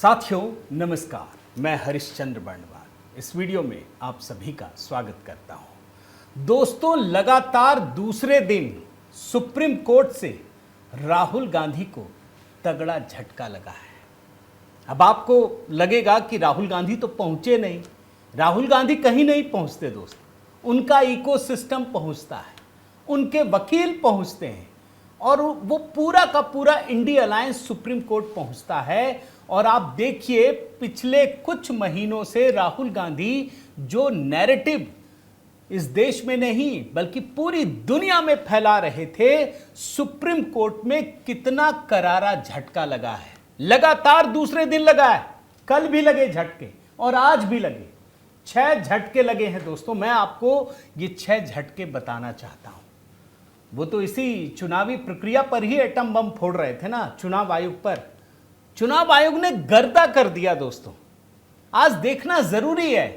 साथियों नमस्कार, मैं हरिश्चंद्र बर्णवाल इस वीडियो में आप सभी का स्वागत करता हूं। दोस्तों, लगातार दूसरे दिन सुप्रीम कोर्ट से राहुल गांधी को तगड़ा झटका लगा है। अब आपको लगेगा कि राहुल गांधी तो पहुंचे नहीं। राहुल गांधी कहीं नहीं पहुंचते दोस्तों, उनका इकोसिस्टम पहुंचता है, उनके वकील पहुंचते हैं और वो पूरा का पूरा इंडिया अलायंस सुप्रीम कोर्ट पहुंचता है। और आप देखिए, पिछले कुछ महीनों से राहुल गांधी जो नैरेटिव इस देश में नहीं बल्कि पूरी दुनिया में फैला रहे थे, सुप्रीम कोर्ट में कितना करारा झटका लगा है। लगातार दूसरे दिन लगा है, कल भी लगे झटके और आज भी लगे। 6 झटके लगे हैं दोस्तों। मैं आपको ये 6 झटके बताना चाहता हूं। वो तो इसी चुनावी प्रक्रिया पर ही एटम बम फोड़ रहे थे ना, चुनाव आयोग पर। चुनाव आयोग ने गर्दा कर दिया दोस्तों। आज देखना जरूरी है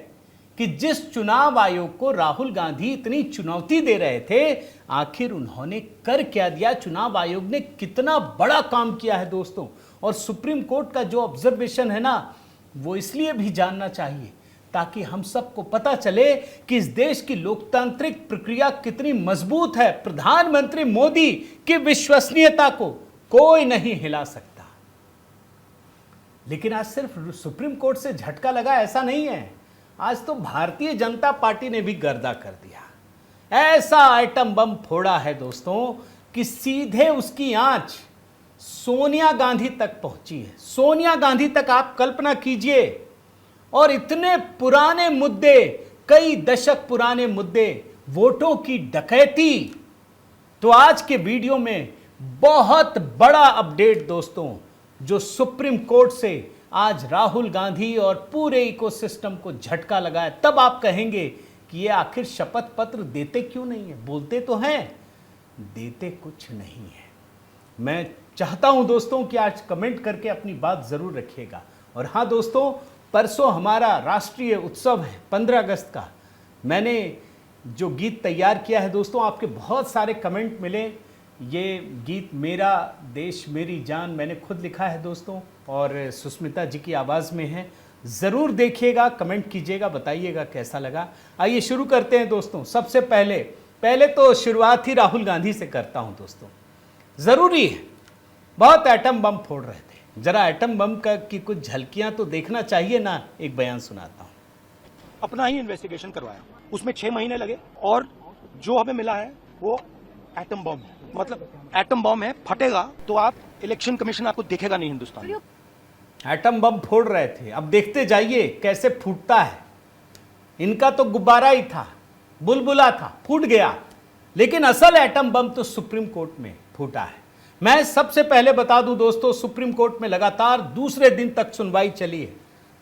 कि जिस चुनाव आयोग को राहुल गांधी इतनी चुनौती दे रहे थे, आखिर उन्होंने कर क्या दिया। चुनाव आयोग ने कितना बड़ा काम किया है दोस्तों। और सुप्रीम कोर्ट का जो ऑब्जर्वेशन है ना, वो इसलिए भी जानना चाहिए ताकि हम सबको पता चले कि इस देश की लोकतांत्रिक प्रक्रिया कितनी मजबूत है। प्रधानमंत्री मोदी की विश्वसनीयता को कोई नहीं हिला सकता। लेकिन आज सिर्फ सुप्रीम कोर्ट से झटका लगा ऐसा नहीं है, आज तो भारतीय जनता पार्टी ने भी गर्दा कर दिया। ऐसा आइटम बम फोड़ा है दोस्तों कि सीधे उसकी आंच सोनिया गांधी तक पहुंची है। सोनिया गांधी तक आप कल्पना कीजिए। और इतने पुराने मुद्दे, कई दशक पुराने मुद्दे, वोटों की डकैती। तो आज के वीडियो में बहुत बड़ा अपडेट दोस्तों, जो सुप्रीम कोर्ट से आज राहुल गांधी और पूरे इकोसिस्टम को झटका लगा है। तब आप कहेंगे कि ये आखिर शपथ पत्र देते क्यों नहीं है। बोलते तो हैं, देते कुछ नहीं है। मैं चाहता हूं दोस्तों कि आज कमेंट करके अपनी बात जरूर रखिएगा। और हाँ दोस्तों, परसों हमारा राष्ट्रीय उत्सव है 15 अगस्त का। मैंने जो गीत तैयार किया है दोस्तों, आपके बहुत सारे कमेंट मिले। ये गीत मेरा देश मेरी जान मैंने खुद लिखा है दोस्तों, और सुष्मिता जी की आवाज़ में है। ज़रूर देखिएगा, कमेंट कीजिएगा, बताइएगा कैसा लगा। आइए शुरू करते हैं दोस्तों। सबसे पहले तो शुरुआत ही राहुल गांधी से करता हूं दोस्तों। ज़रूरी है, बहुत एटम बम फोड़ रहे थे। जरा एटम बम की कुछ झलकियां तो देखना चाहिए ना। एक बयान सुनाता हूं। अपना ही इन्वेस्टिगेशन करवाया, उसमें 6 महीने लगे और जो हमें मिला है वो एटम बम है। मतलब एटम बम है, फटेगा तो आप इलेक्शन कमीशन आपको देखेगा नहीं हिंदुस्तान में। एटम बम फोड़ रहे थे, अब देखते जाइए कैसे फूटता है। इनका तो गुब्बारा ही था, बुलबुला था, फूट गया। लेकिन असल एटम बम तो सुप्रीम कोर्ट में फूटा है। मैं सबसे पहले बता दूं दोस्तों, सुप्रीम कोर्ट में लगातार दूसरे दिन तक सुनवाई चली है।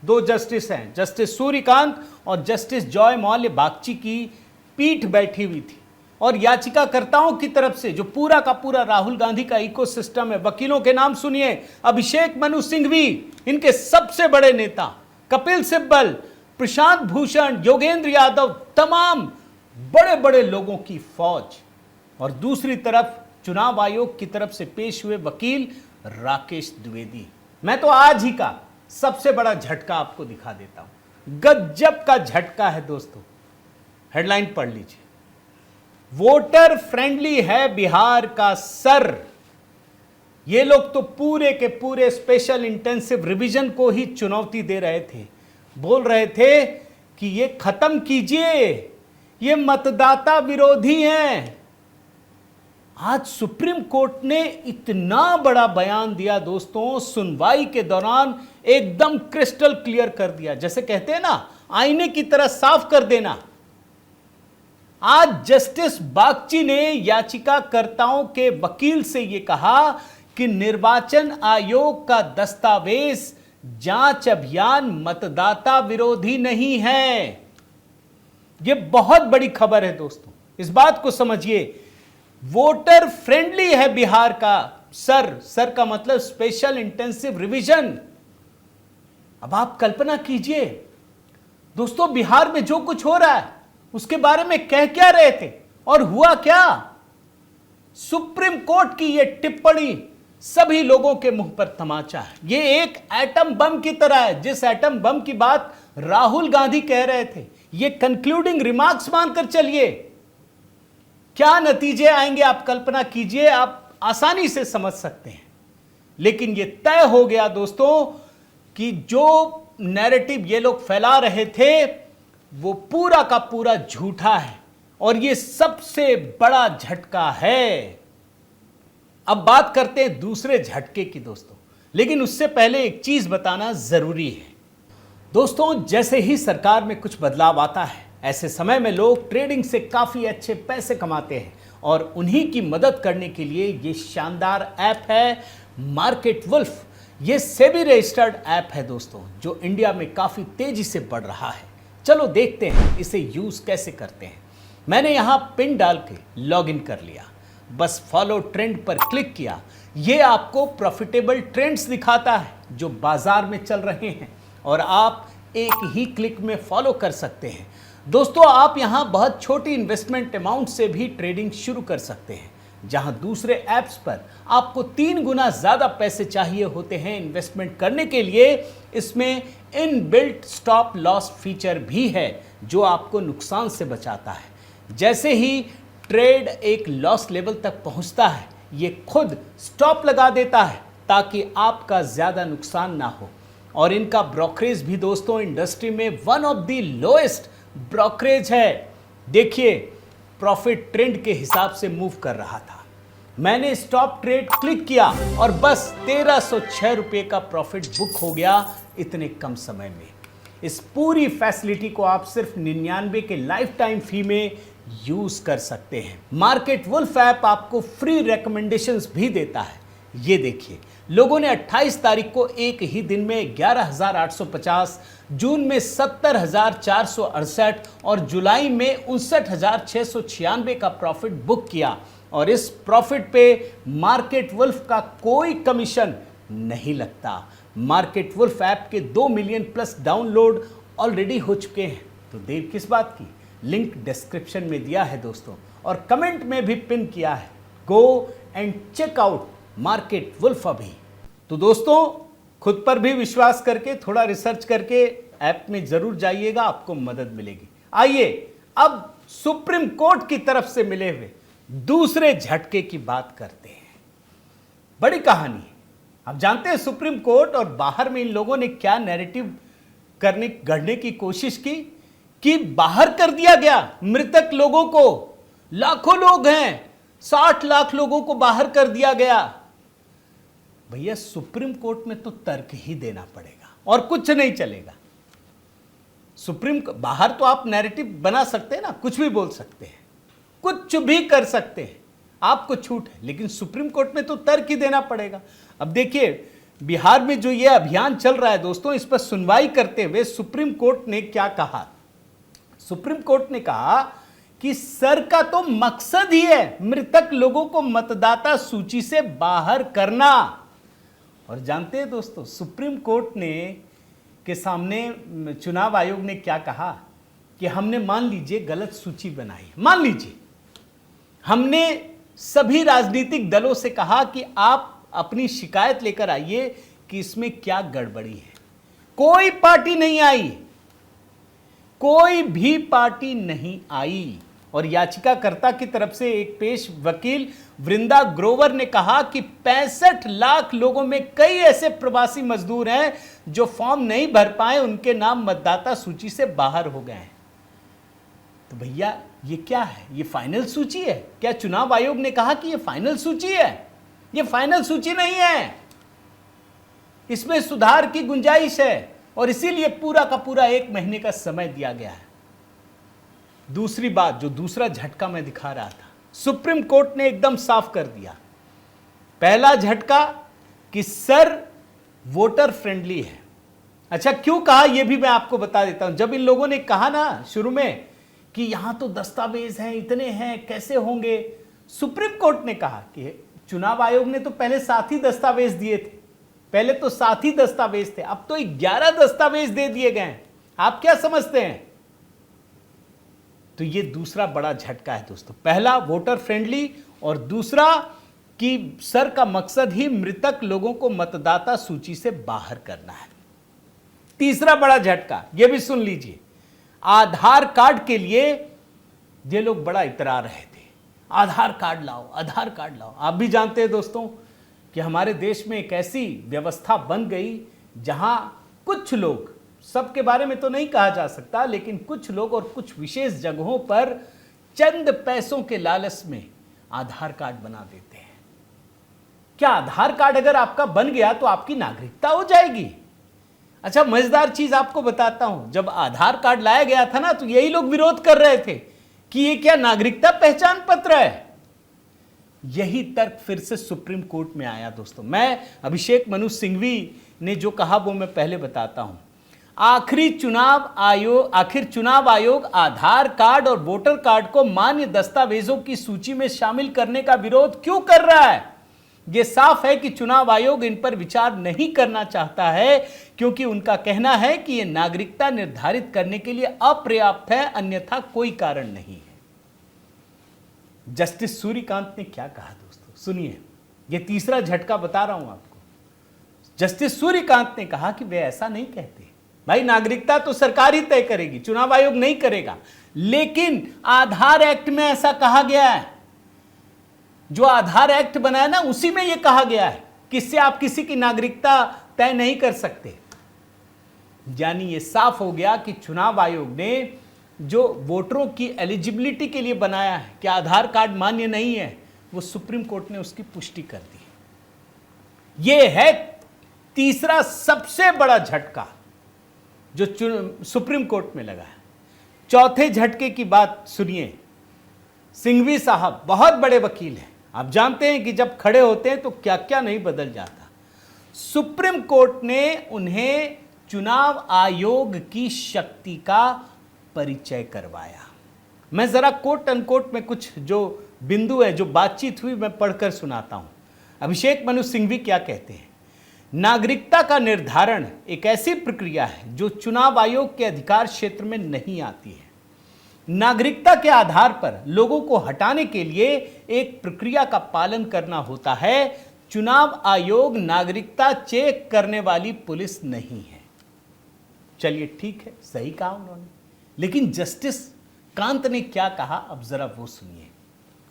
2 जस्टिस हैं, जस्टिस सूर्यकांत और जस्टिस जॉय मौल्य बागची की पीठ बैठी हुई थी। और याचिकाकर्ताओं की तरफ से जो पूरा का पूरा राहुल गांधी का इकोसिस्टम है, वकीलों के नाम सुनिए। अभिषेक मनु सिंघवी, इनके सबसे बड़े नेता, कपिल सिब्बल, प्रशांत भूषण, योगेंद्र यादव, तमाम बड़े बड़े लोगों की फौज। और दूसरी तरफ चुनाव आयोग की तरफ से पेश हुए वकील राकेश द्विवेदी। मैं तो आज ही का सबसे बड़ा झटका आपको दिखा देता हूं। गजब का झटका है दोस्तों। हेडलाइन पढ़ लीजिए। वोटर फ्रेंडली है बिहार का सर। ये लोग तो पूरे के पूरे स्पेशल इंटेंसिव रिवीजन को ही चुनौती दे रहे थे। बोल रहे थे कि ये खत्म कीजिए, ये मतदाता विरोधी हैं। आज सुप्रीम कोर्ट ने इतना बड़ा बयान दिया दोस्तों, सुनवाई के दौरान एकदम क्रिस्टल क्लियर कर दिया। जैसे कहते हैं ना, आईने की तरह साफ कर देना। आज जस्टिस बागची ने याचिकाकर्ताओं के वकील से यह कहा कि निर्वाचन आयोग का दस्तावेज जांच अभियान मतदाता विरोधी नहीं है। यह बहुत बड़ी खबर है दोस्तों, इस बात को समझिए। वोटर फ्रेंडली है बिहार का सर का मतलब स्पेशल इंटेंसिव रिवीजन। अब आप कल्पना कीजिए दोस्तों, बिहार में जो कुछ हो रहा है उसके बारे में कह क्या रहे थे और हुआ क्या। सुप्रीम कोर्ट की यह टिप्पणी सभी लोगों के मुंह पर तमाचा है। ये एक एटम बम की तरह है। जिस एटम बम की बात राहुल गांधी कह रहे थे, ये कंक्लूडिंग रिमार्क्स मानकर चलिए। क्या नतीजे आएंगे आप कल्पना कीजिए, आप आसानी से समझ सकते हैं। लेकिन ये तय हो गया दोस्तों कि जो नैरेटिव ये लोग फैला रहे थे वो पूरा का पूरा झूठा है, और ये सबसे बड़ा झटका है। अब बात करते हैं दूसरे झटके की दोस्तों, लेकिन उससे पहले एक चीज बताना जरूरी है दोस्तों। जैसे ही सरकार में कुछ बदलाव आता है, ऐसे समय में लोग ट्रेडिंग से काफी अच्छे पैसे कमाते हैं, और उन्हीं की मदद करने के लिए ये शानदार ऐप है मार्केट वुल्फ। ये सेबी रजिस्टर्ड ऐप है दोस्तों, जो इंडिया में काफी तेजी से बढ़ रहा है। चलो देखते हैं इसे यूज कैसे करते हैं। मैंने यहां पिन डाल के लॉग इन कर लिया, बस फॉलो ट्रेंड पर क्लिक किया। ये आपको प्रॉफिटेबल ट्रेंड्स दिखाता है जो बाजार में चल रहे हैं, और आप एक ही क्लिक में फॉलो कर सकते हैं दोस्तों। आप यहां बहुत छोटी इन्वेस्टमेंट अमाउंट से भी ट्रेडिंग शुरू कर सकते हैं, जहां दूसरे ऐप्स पर आपको 3 गुना ज्यादा पैसे चाहिए होते हैं इन्वेस्टमेंट करने के लिए। इसमें इनबिल्ट स्टॉप लॉस फीचर भी है जो आपको नुकसान से बचाता है। जैसे ही ट्रेड एक लॉस लेवल तक पहुंचता है, ये खुद स्टॉप लगा देता है ताकि आपका ज्यादा नुकसान ना हो। और इनका ब्रोकरेज भी दोस्तों इंडस्ट्री में one of the lowest brokerage है। देखिए प्रॉफिट ट्रेंड के हिसाब से मूव कर रहा था। मैंने स्टॉप ट्रेड क्लिक किया और बस 1306 रुपये का प्रॉफिट बुक हो गया इतने कम समय में। इस पूरी फैसिलिटी को आप सिर्फ 99 के लाइफ टाइम फी में यूज कर सकते हैं। मार्केट वुल्फ ऐप आपको फ्री रिकमेंडेशंस भी देता है। ये देखिए, लोगों ने 28 तारीख को एक ही दिन में 11,850, जून में 70,468 और जुलाई में 59,696 का प्रॉफिट बुक किया। और इस प्रॉफिट पे मार्केट वुल्फ का कोई कमीशन नहीं लगता। मार्केट वुल्फ ऐप के 2 मिलियन प्लस डाउनलोड ऑलरेडी हो चुके हैं। तो देर किस बात की, लिंक डिस्क्रिप्शन में दिया है दोस्तों, और कमेंट में भी पिन किया है। Go and check out Market Wolf अभी। तो दोस्तों खुद पर भी विश्वास करके, थोड़ा रिसर्च करके ऐप में जरूर जाइएगा, आपको मदद मिलेगी। आइए अब सुप्रीम कोर्ट की तरफ से मिले हुए दूसरे झटके की बात करते हैं। बड़ी कहानी है। आप जानते हैं सुप्रीम कोर्ट और बाहर में इन लोगों ने क्या नैरेटिव गढ़ने की कोशिश की कि बाहर कर दिया गया मृतक लोगों को। लाखों लोग हैं, 60 लाख लोगों को बाहर कर दिया गया। भैया सुप्रीम कोर्ट में तो तर्क ही देना पड़ेगा और कुछ नहीं चलेगा। बाहर तो आप नैरेटिव बना सकते हैं ना, कुछ भी बोल सकते हैं, कुछ भी कर सकते हैं, आपको छूट है। लेकिन सुप्रीम कोर्ट में तो तर्क ही देना पड़ेगा। अब देखिए बिहार में जो ये अभियान चल रहा है दोस्तों, इस पर सुनवाई करते हुए सुप्रीम कोर्ट ने क्या कहा। सुप्रीम कोर्ट ने कहा कि सर का तो मकसद ही है मृतक लोगों को मतदाता सूची से बाहर करना। और जानते हैं दोस्तों सुप्रीम कोर्ट ने के सामने चुनाव आयोग ने क्या कहा कि हमने मान लीजिए गलत सूची बनाई, मान लीजिए हमने सभी राजनीतिक दलों से कहा कि आप अपनी शिकायत लेकर आइए कि इसमें क्या गड़बड़ी है। कोई पार्टी नहीं आई, कोई भी पार्टी नहीं आई। और याचिकाकर्ता की तरफ से एक पेश वकील वृंदा ग्रोवर ने कहा कि 65 लाख लोगों में कई ऐसे प्रवासी मजदूर हैं जो फॉर्म नहीं भर पाए, उनके नाम मतदाता सूची से बाहर हो गए हैं। तो भैया ये क्या है? ये फाइनल सूची है क्या? चुनाव आयोग ने कहा कि ये फाइनल सूची है। ये फाइनल सूची नहीं है, इसमें सुधार की गुंजाइश है, और इसीलिए पूरा का पूरा 1 महीने का समय दिया गया है। दूसरी बात, जो दूसरा झटका मैं दिखा रहा था, सुप्रीम कोर्ट ने एकदम साफ कर दिया। पहला झटका कि सर वोटर फ्रेंडली है। अच्छा क्यों कहा यह भी मैं आपको बता देता हूं। जब इन लोगों ने कहा ना शुरू में कि यहां तो दस्तावेज हैं, इतने हैं, कैसे होंगे, सुप्रीम कोर्ट ने कहा कि चुनाव आयोग ने तो पहले 7 ही दस्तावेज दिए थे, पहले तो 7 ही दस्तावेज थे, अब तो 11 दस्तावेज दे दिए गए हैं। आप क्या समझते हैं? तो ये दूसरा बड़ा झटका है दोस्तों। पहला वोटर फ्रेंडली और दूसरा कि सर का मकसद ही मृतक लोगों को मतदाता सूची से बाहर करना है। तीसरा बड़ा झटका, यह भी सुन लीजिए, आधार कार्ड के लिए ये लोग बड़ा इतरा रहे थे, आधार कार्ड लाओ, आधार कार्ड लाओ। आप भी जानते हैं दोस्तों कि हमारे देश में एक ऐसी व्यवस्था बन गई जहां कुछ लोग, सबके बारे में तो नहीं कहा जा सकता, लेकिन कुछ लोग और कुछ विशेष जगहों पर चंद पैसों के लालच में आधार कार्ड बना देते हैं। क्या आधार कार्ड अगर आपका बन गया तो आपकी नागरिकता हो जाएगी? अच्छा, मजेदार चीज आपको बताता हूं, जब आधार कार्ड लाया गया था ना, तो यही लोग विरोध कर रहे थे कि ये क्या नागरिकता पहचान पत्र है। यही तर्क फिर से सुप्रीम कोर्ट में आया दोस्तों। मैं अभिषेक मनु सिंघवी ने जो कहा वो मैं पहले बताता हूं। आखिर चुनाव आयोग आधार कार्ड और वोटर कार्ड को मान्य दस्तावेजों की सूची में शामिल करने का विरोध क्यों कर रहा है? यह साफ है कि चुनाव आयोग इन पर विचार नहीं करना चाहता है, क्योंकि उनका कहना है कि यह नागरिकता निर्धारित करने के लिए अपर्याप्त है, अन्यथा कोई कारण नहीं है। जस्टिस सूर्यकांत ने क्या कहा दोस्तों, सुनिए। यह तीसरा झटका बता रहा हूं आपको। जस्टिस सूर्यकांत ने कहा कि वे ऐसा नहीं कहते, भाई नागरिकता तो सरकार ही तय करेगी, चुनाव आयोग नहीं करेगा। लेकिन आधार एक्ट में ऐसा कहा गया है, जो आधार एक्ट बना है ना, उसी में यह कहा गया है कि इससे आप किसी की नागरिकता तय नहीं कर सकते। यानी यह साफ हो गया कि चुनाव आयोग ने जो वोटरों की एलिजिबिलिटी के लिए बनाया है कि आधार कार्ड मान्य नहीं है, वो सुप्रीम कोर्ट ने उसकी पुष्टि कर दी। यह है तीसरा सबसे बड़ा झटका जो सुप्रीम कोर्ट में लगा है। चौथे झटके की बात सुनिए। सिंघवी साहब बहुत बड़े वकील हैं, आप जानते हैं कि जब खड़े होते हैं तो क्या क्या नहीं बदल जाता। सुप्रीम कोर्ट ने उन्हें चुनाव आयोग की शक्ति का परिचय करवाया। मैं जरा कोट अनकोट में कुछ जो बिंदु है, जो बातचीत हुई, मैं पढ़कर सुनाता हूं। अभिषेक मनु सिंघवी क्या कहते हैं? नागरिकता का निर्धारण एक ऐसी प्रक्रिया है जो चुनाव आयोग के अधिकार क्षेत्र में नहीं आती है। नागरिकता के आधार पर लोगों को हटाने के लिए एक प्रक्रिया का पालन करना होता है। चुनाव आयोग नागरिकता चेक करने वाली पुलिस नहीं है। चलिए ठीक है, सही कहा उन्होंने, लेकिन जस्टिस कांत ने क्या कहा, अब जरा वो सुनिए।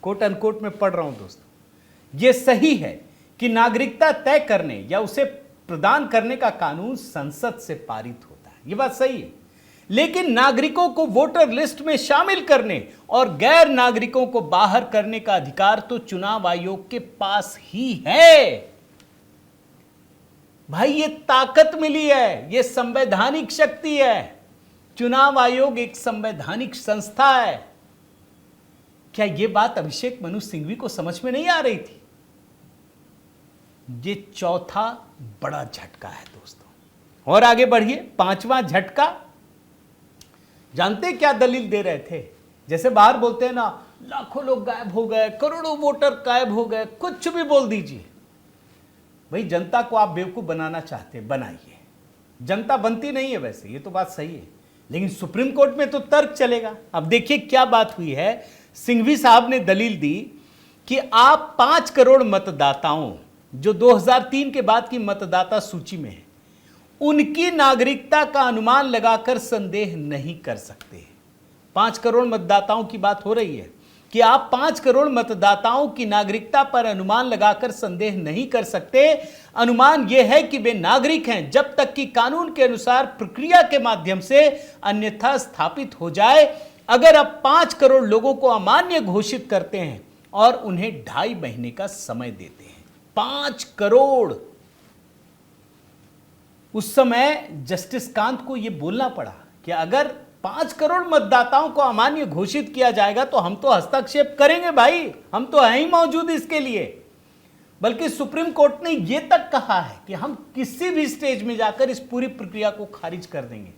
कोट अनकोट में पढ़ रहा हूं दोस्तों। यह सही है कि नागरिकता तय करने या उसे प्रदान करने का कानून संसद से पारित होता है, यह बात सही है। लेकिन नागरिकों को वोटर लिस्ट में शामिल करने और गैर नागरिकों को बाहर करने का अधिकार तो चुनाव आयोग के पास ही है। भाई ये ताकत मिली है, ये संवैधानिक शक्ति है। चुनाव आयोग एक संवैधानिक संस्था है। क्या यह बात अभिषेक मनु सिंघवी को समझ में नहीं आ रही थी? ये चौथा बड़ा झटका है दोस्तों। और आगे बढ़िए, पांचवा झटका। जानते क्या दलील दे रहे थे? जैसे बाहर बोलते हैं ना, लाखों लोग गायब हो गए, करोड़ों वोटर गायब हो गए, कुछ भी बोल दीजिए। भाई जनता को आप बेवकूफ बनाना चाहते हैं, बनाइए। जनता बनती नहीं है वैसे, ये तो बात सही है, लेकिन सुप्रीम कोर्ट में तो तर्क चलेगा। अब देखिए क्या बात हुई है। सिंघवी साहब ने दलील दी कि आप 5 करोड़ मतदाताओं जो 2003 के बाद की मतदाता सूची में है, उनकी नागरिकता का अनुमान लगाकर संदेह नहीं कर सकते। 5 करोड़ मतदाताओं की बात हो रही है कि आप 5 करोड़ मतदाताओं की नागरिकता पर अनुमान लगाकर संदेह नहीं कर सकते। अनुमान यह है कि वे नागरिक हैं जब तक कि कानून के अनुसार प्रक्रिया के माध्यम से अन्यथा स्थापित हो जाए। अगर आप 5 करोड़ लोगों को अमान्य घोषित करते हैं और उन्हें 2.5 महीने का समय देते हैं, 5 करोड़। उस समय जस्टिस कांत को यह बोलना पड़ा कि अगर 5 करोड़ मतदाताओं को अमान्य घोषित किया जाएगा तो हम तो हस्तक्षेप करेंगे भाई, हम तो हैं ही मौजूद इसके लिए। बल्कि सुप्रीम कोर्ट ने यह तक कहा है कि हम किसी भी स्टेज में जाकर इस पूरी प्रक्रिया को खारिज कर देंगे,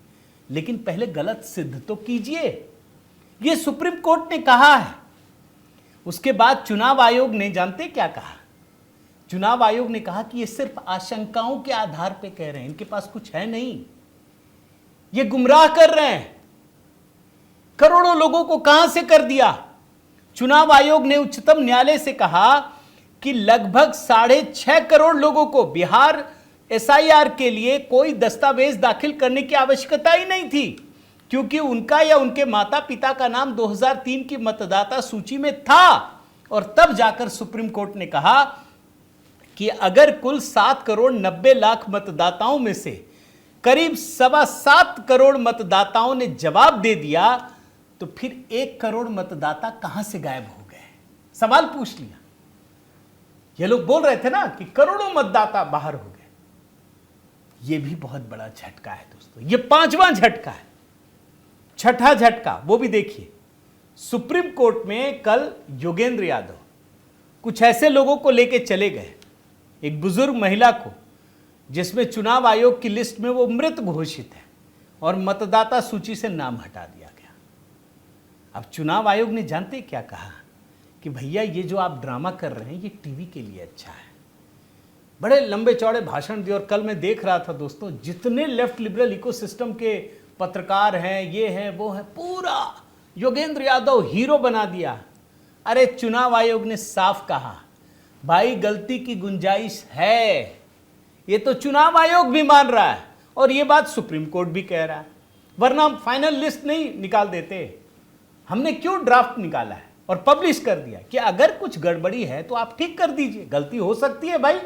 लेकिन पहले गलत सिद्ध तो कीजिए। यह सुप्रीम कोर्ट ने कहा है। उसके बाद चुनाव आयोग ने जानते क्या कहा? चुनाव आयोग ने कहा कि ये सिर्फ आशंकाओं के आधार पर कह रहे हैं, इनके पास कुछ है नहीं, ये गुमराह कर रहे हैं। करोड़ों लोगों को कहां से कर दिया? चुनाव आयोग ने उच्चतम न्यायालय से कहा कि लगभग 6.5 करोड़ लोगों को बिहार एसआईआर के लिए कोई दस्तावेज दाखिल करने की आवश्यकता ही नहीं थी, क्योंकि उनका या उनके माता पिता का नाम 2003 की मतदाता सूची में था। और तब जाकर सुप्रीम कोर्ट ने कहा कि अगर कुल 7 करोड़ 90 लाख मतदाताओं में से करीब 7.25 करोड़ मतदाताओं ने जवाब दे दिया, तो फिर 1 करोड़ मतदाता कहां से गायब हो गए? सवाल पूछ लिया। ये लोग बोल रहे थे ना कि करोड़ों मतदाता बाहर हो गए। ये भी बहुत बड़ा झटका है दोस्तों। ये 5वां झटका है। छठा झटका वो भी देखिए। सुप्रीम कोर्ट में कल योगेंद्र यादव कुछ ऐसे लोगों को लेके चले गए, एक बुजुर्ग महिला को, जिसमें चुनाव आयोग की लिस्ट में वो मृत घोषित है और मतदाता सूची से नाम हटा दिया गया। अब चुनाव आयोग ने जानते क्या कहा कि भैया ये जो आप ड्रामा कर रहे हैं ये टीवी के लिए अच्छा है। बड़े लंबे चौड़े भाषण दिए। और कल मैं देख रहा था दोस्तों, जितने लेफ्ट लिबरल इकोसिस्टम के पत्रकार हैं, ये हैं वो हैं, पूरा योगेंद्र यादव हीरो बना दिया। अरे चुनाव आयोग ने साफ कहा भाई गलती की गुंजाइश है, ये तो चुनाव आयोग भी मान रहा है और ये बात सुप्रीम कोर्ट भी कह रहा है, वरना हम फाइनल लिस्ट नहीं निकाल देते। हमने क्यों ड्राफ्ट निकाला है और पब्लिश कर दिया कि अगर कुछ गड़बड़ी है तो आप ठीक कर दीजिए, गलती हो सकती है भाई,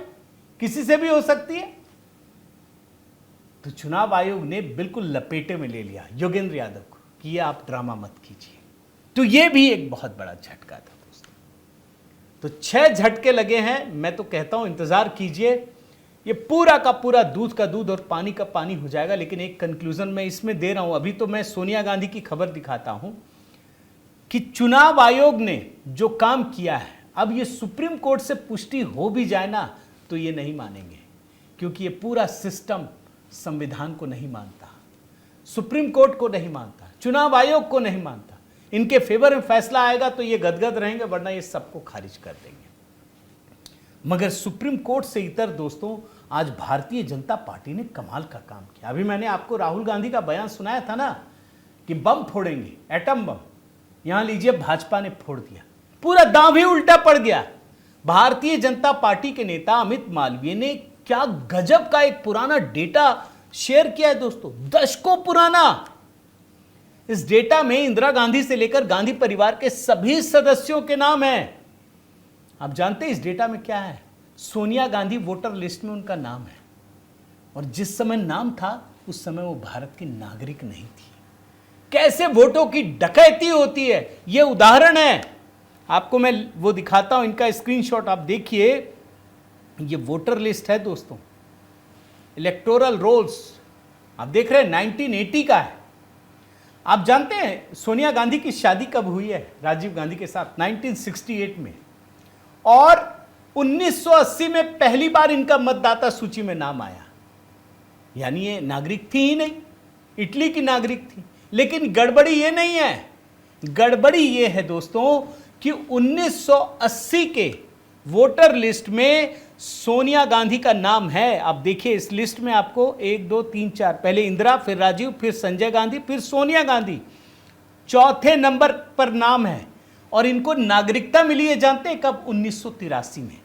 किसी से भी हो सकती है। तो चुनाव आयोग ने बिल्कुल लपेटे में ले लिया योगेंद्र यादव को कि ये आप ड्रामा मत कीजिए। तो ये भी एक बहुत बड़ा झटका था दोस्तों। तो 6 झटके लगे हैं। मैं तो कहता हूं इंतजार कीजिए, ये पूरा का पूरा दूध का दूध और पानी का पानी हो जाएगा। लेकिन एक कंक्लूजन मैं इसमें दे रहा हूं। अभी तो मैं सोनिया गांधी की खबर दिखाता हूं कि चुनाव आयोग ने जो काम किया है, अब ये सुप्रीम कोर्ट से पुष्टि हो भी जाए ना तो ये नहीं मानेंगे, क्योंकि ये पूरा सिस्टम संविधान को नहीं मानता, सुप्रीम कोर्ट को नहीं मानता, चुनाव आयोग को नहीं मानता। इनके फेवर में फैसला आएगा तो ये गदगद रहेंगे, वरना ये सबको खारिज कर देंगे। मगर सुप्रीम कोर्ट से इतर दोस्तों, आज भारतीय जनता पार्टी ने कमाल का काम किया। अभी मैंने आपको राहुल गांधी का बयान सुनाया था ना कि बम फोड़ेंगे, एटम बम। यहां लीजिए, भाजपा ने फोड़ दिया, पूरा दांव ही उल्टा पड़ गया। भारतीय जनता पार्टी के नेता अमित मालवीय ने क्या गजब का एक पुराना डेटा शेयर किया है दोस्तों, दशकों पुराना। इस डेटा में इंदिरा गांधी से लेकर गांधी परिवार के सभी सदस्यों के नाम हैं। आप जानते हैं इस डेटा में क्या है? सोनिया गांधी वोटर लिस्ट में उनका नाम है, और जिस समय नाम था उस समय वो भारत की नागरिक नहीं थी। कैसे वोटों की डकैती होती है, ये उदाहरण है। आपको मैं वो दिखाता हूं, इनका स्क्रीनशॉट आप देखिए। ये वोटर लिस्ट है दोस्तों, इलेक्टोरल रोल्स आप देख रहे हैं, 1980 का है। आप जानते हैं सोनिया गांधी की शादी कब हुई है राजीव गांधी के साथ? 1968 में। और 1980 में पहली बार इनका मतदाता सूची में नाम आया। यानी ये नागरिक थी ही नहीं, इटली की नागरिक थी। लेकिन गड़बड़ी ये नहीं है, गड़बड़ी ये है दोस्तों कि 1980 के वोटर लिस्ट में सोनिया गांधी का नाम है। आप देखिए इस लिस्ट में आपको 1 2 3 4, पहले इंदिरा, फिर राजीव, फिर संजय गांधी, फिर सोनिया गांधी, चौथे नंबर पर नाम है। और इनको नागरिकता मिली है जानते हैं कब? 1983 में।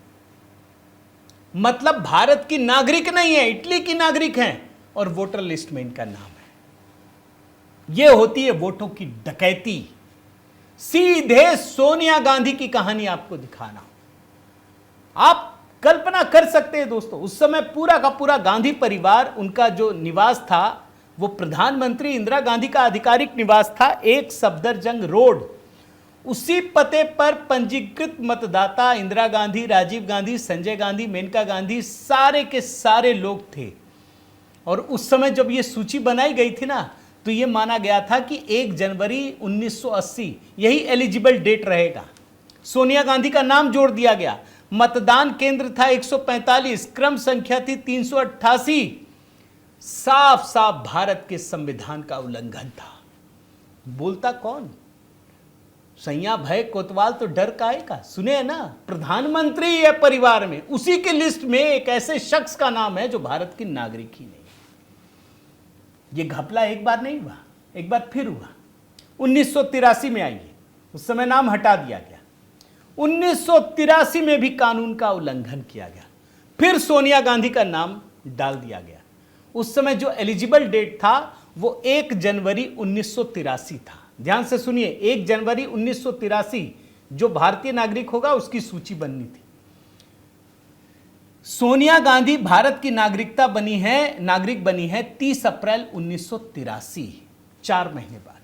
मतलब भारत की नागरिक नहीं है, इटली की नागरिक हैं, और वोटर लिस्ट में इनका नाम है। यह होती है वोटों की डकैती। सीधे सोनिया गांधी की कहानी आपको दिखाना। आप कल्पना कर सकते हैं दोस्तों, उस समय पूरा का पूरा गांधी परिवार, उनका जो निवास था वो प्रधानमंत्री इंदिरा गांधी का आधिकारिक निवास था, 1 सफदरजंग रोड। उसी पते पर पंजीकृत मतदाता इंदिरा गांधी, राजीव गांधी, संजय गांधी, मेनका गांधी, सारे के सारे लोग थे। और उस समय जब ये सूची बनाई गई थी ना, तो ये माना गया था कि 1 जनवरी 1980 यही एलिजिबल डेट रहेगा। सोनिया गांधी का नाम जोड़ दिया गया। मतदान केंद्र था 145, क्रम संख्या थी 388। साफ साफ भारत के संविधान का उल्लंघन था। बोलता कौन? सैया भय कोतवाल तो डर काहे का? सुने है ना, प्रधानमंत्री है परिवार में, उसी के लिस्ट में एक ऐसे शख्स का नाम है जो भारत की नागरिक ही नहीं। ये घपला एक बार नहीं हुआ, एक बार फिर हुआ। 1983 में आइए, उस समय नाम हटा दिया गया। 1983 में भी कानून का उल्लंघन किया गया। फिर सोनिया गांधी का नाम डाल दिया गया। उस समय जो एलिजिबल डेट था वो 1 जनवरी 1983 था। ध्यान से सुनिए, 1 जनवरी 1983 जो भारतीय नागरिक होगा उसकी सूची बननी थी। सोनिया गांधी भारत की नागरिक बनी है 30 अप्रैल 1983, 4 महीने बाद।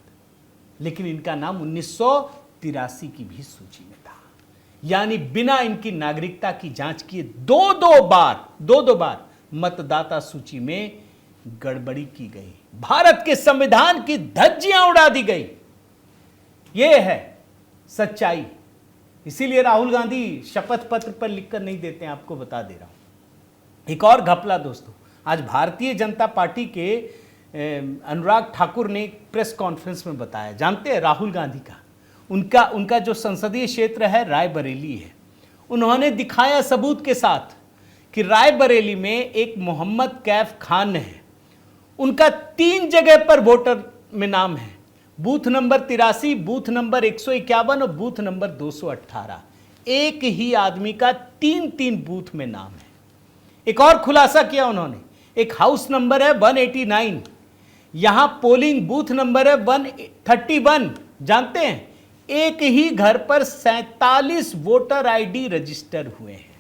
लेकिन इनका नाम 1983 की भी सूची में था। यानी बिना इनकी नागरिकता की जांच किए दो बार मतदाता सूची में गड़बड़ी की गई। भारत के संविधान की धज्जियां उड़ा दी गई। यह है सच्चाई। इसीलिए राहुल गांधी शपथ पत्र पर लिखकर नहीं देते हैं, आपको बता दे रहा हूं। एक और घपला दोस्तों, आज भारतीय जनता पार्टी के अनुराग ठाकुर ने एक प्रेस कॉन्फ्रेंस में बताया। जानते हैं राहुल गांधी का उनका जो संसदीय क्षेत्र है रायबरेली है। उन्होंने दिखाया सबूत के साथ कि रायबरेली में एक मोहम्मद कैफ खान है, उनका 3 जगह पर वोटर में नाम है। बूथ नंबर 83, बूथ नंबर 151 और बूथ नंबर 218। एक ही आदमी का 3 बूथ में नाम है। एक और खुलासा किया उन्होंने, एक हाउस नंबर है 189, यहां पोलिंग बूथ नंबर है 131। जानते हैं, एक ही घर पर 47 वोटर आईडी रजिस्टर हुए हैं।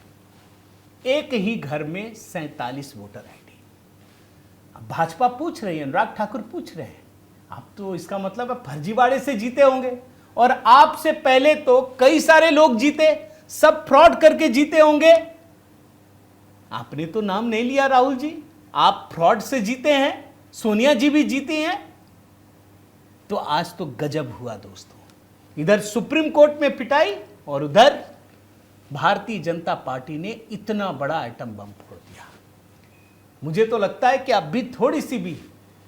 एक ही घर में 47 वोटर आईडी। अब भाजपा पूछ रही है, अनुराग ठाकुर पूछ रहे हैं, आप तो इसका मतलब है फर्जीवाड़े से जीते होंगे, और आपसे पहले तो कई सारे लोग जीते, सब फ्रॉड करके जीते होंगे। आपने तो नाम नहीं लिया राहुल जी, आप फ्रॉड से जीते हैं, सोनिया जी भी जीती हैं। तो आज तो गजब हुआ दोस्तों, इधर सुप्रीम कोर्ट में पिटाई और उधर भारतीय जनता पार्टी ने इतना बड़ा आइटम बम फोड़ दिया। मुझे तो लगता है कि अब भी थोड़ी सी भी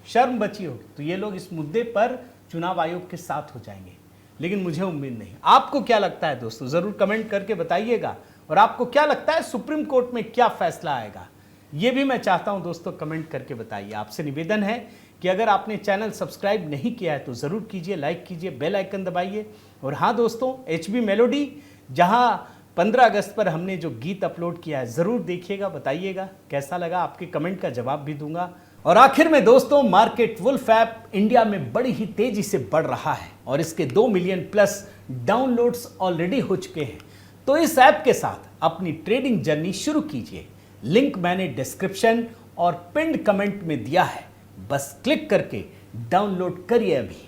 शर्म बची होगी तो ये लोग इस मुद्दे पर चुनाव आयोग के साथ हो जाएंगे, लेकिन मुझे उम्मीद नहीं। आपको क्या लगता है दोस्तों, जरूर कमेंट करके बताइएगा। और आपको क्या लगता है सुप्रीम कोर्ट में क्या फैसला आएगा, ये भी मैं चाहता हूं दोस्तों, कमेंट करके बताइए। आपसे निवेदन है कि अगर आपने चैनल सब्सक्राइब नहीं किया है तो ज़रूर कीजिए, लाइक कीजिए, बेल आइकन दबाइए। और हाँ दोस्तों, HB मेलोडी जहां 15 अगस्त पर हमने जो गीत अपलोड किया है ज़रूर देखिएगा, बताइएगा कैसा लगा, आपके कमेंट का जवाब भी दूंगा। और आखिर में दोस्तों, मार्केट वुल्फ ऐप इंडिया में बड़ी ही तेजी से बढ़ रहा है और इसके 2 मिलियन प्लस डाउनलोड्स ऑलरेडी हो चुके हैं। तो इस ऐप के साथ अपनी ट्रेडिंग जर्नी शुरू कीजिए। लिंक मैंने डिस्क्रिप्शन और पिन्ड कमेंट में दिया है, बस क्लिक करके डाउनलोड करिए अभी।